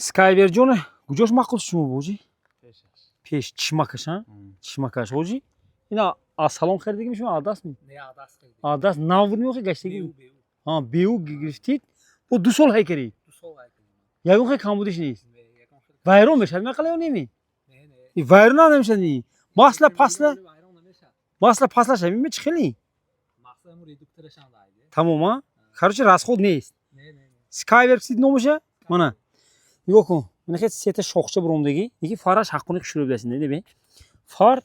Skyway جون کجاش ماکل شما بودی؟ پیش چشمکش ها؟ چشمکش بودی؟ اینا اصلان خریدی میشه آداس می؟ نه آداس خریدی. آداس ناود میوخه گشتگی؟ بیو. ها بیو گرفتید؟ با 2 سال هی کردی؟ 2 سال هی کردیم. یا اون خیلی کم بودیش نیست؟ یکم خیلی. وایرون بشه میخوای نمی؟ نه نه. این وایرون نمیشه نی؟ ماسلا پاسلا شمی چه خیلی؟ ماسلا مو ریدوکتورش هم دایده. تمام خرچ راست خود نیست. نه نه. Skyway سید نمیشه؟ مانا نگاه کن من خیلی سیت شاخچه برومدگی یکی فارش حقونی شروع بسین دیدی بی فار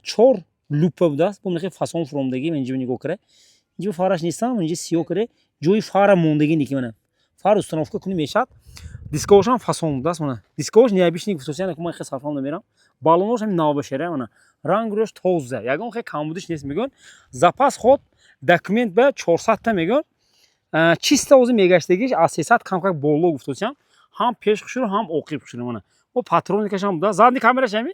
4 لوپ بود است من خیلی فاسون فرومدگی من اینجا نگاه کرده اینجا فارش نیستم من اینجا سیو کرده جوی فار موندگی نیکی منم فار استرانفکا کنی میشد دیسکوش هم فاسون بود است من دیسکوش نیابیش نیک خصوصیت که من خیلی صرفم نمیرم بالونش هم نابشره من رنگ روش توزه یگان خیلی کم بودش نیست میگن زپاس خود دکمنت به 400 تا میگن چیست اوزی میگشتگیش از 300 کم کم بالو گفتوچم هم پیش خشور هم اوقیب خشور منه و پاترون کشم بود زادی کامرش همی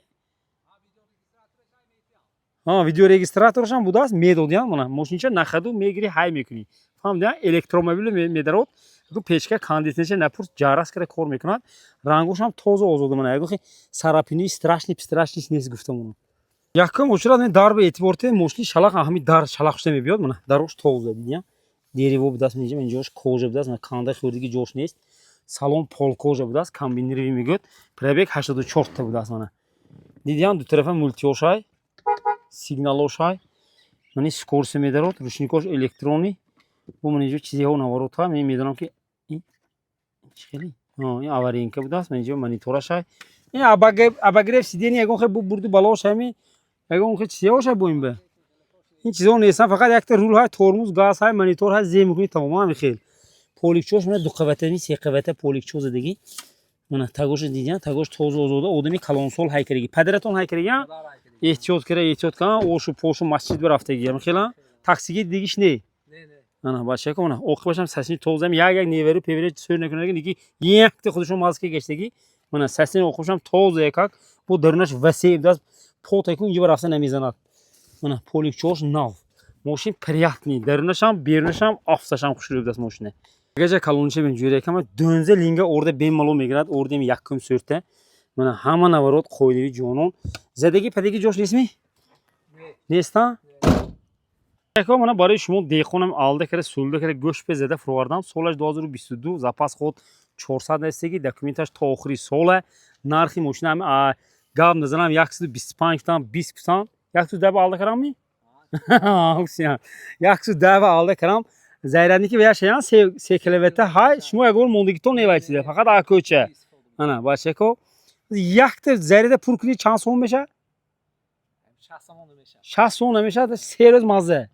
ویدیو رجیستراتورش هم بود است میدادیان منه ماشینچه نخدو میگیری های میکنی فهمیدی الکترومبیل میدارد تو پیشکه کاندیشنر نپورت جارس کرده کار میکند رنگوش هم توزه آزاده منه اگه سراپینی استراشنی نیست گفتم اونو یکم اوچرا من دار به اعتبارت ماشین شلاق همی دار شلاق شده میبیاد منه داروش توزه دیدیم دیریو بود است میگم اینجاش کوژه بود است من کانده خوردگی جوش نیست салон полкожа будааст комбинирований мегӯяд пробег 84 та будааст мана дидиам ду тарафа мултиошай сигналошай мани скорси медарод рушникош электрони бо ман инҷо чизеҳо наворотҳа мен медонам ки чӣ хели ин аваринка будааст ман инҷо мониторашай ин абагреф сидени ягон хел бурди балошами ягон хел чизеҳошай бо ин ба ин чизеҳо нестан фақат якта рулҳай тормуз газҳай мониторҳай зем мекунӣ тамоман мехел поликчош мана 2 қаватани 3 қавата поликчо задагӣ мана тагош дидиан тагош тоза озода одами калонсол ҳайкаригӣ падаратон ҳайкаригӣ эҳтиёт кара ошу пошу масҷид барафтагӣ мехела таксиги дидигиш не мана бачака мана оқибашам сасини тозам як неверу певера сӯр накунад ки якта худашон мазки гаштагӣ мана сасини оқибашам тоза якак бо дарунаш васеъ будаст потайку инҷо барафта намезанад мана поликчош нав мошин приятни дарунашам берунашам афташам хушрӯй будаст мошине агача калонча мен ҷӯрекама дунза линга орда бемалол мегирад ордем якум сӯрта мана ҳама наворот қоидави ҷонон задаги падаги ҷош нестми неста яко мана барои шумо деҳқонам алда кара сулда кара гӯшт пе зада фурӯвардам солаш 2022 запас ход 400 нестаги документаш то охири сола нархи мошина гап назанам 125 кутам 20 кутам 110 алда карамми 110 алда карам зайраники вея шаян 3 километр ҳай шумо ягон мондагитон невайчида фақат акӯча ана бачако якта заряда пур кунӣ чанд сом меша 60 сом намешад 3 рӯз мазза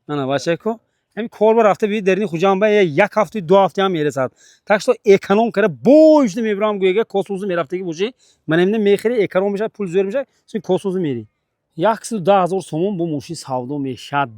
ана бачако ҳамин корба рафта биёд дарини хуҷанба як ҳафта 2 ҳафта ҳам мерасад так что эконом кара бошда мебирам гӯяга косӯзу мерафтаги боши манамина мехири эконом мешад пул зӯр мешад син косӯзу мери 110 000 сомон бо мошин савдо мешад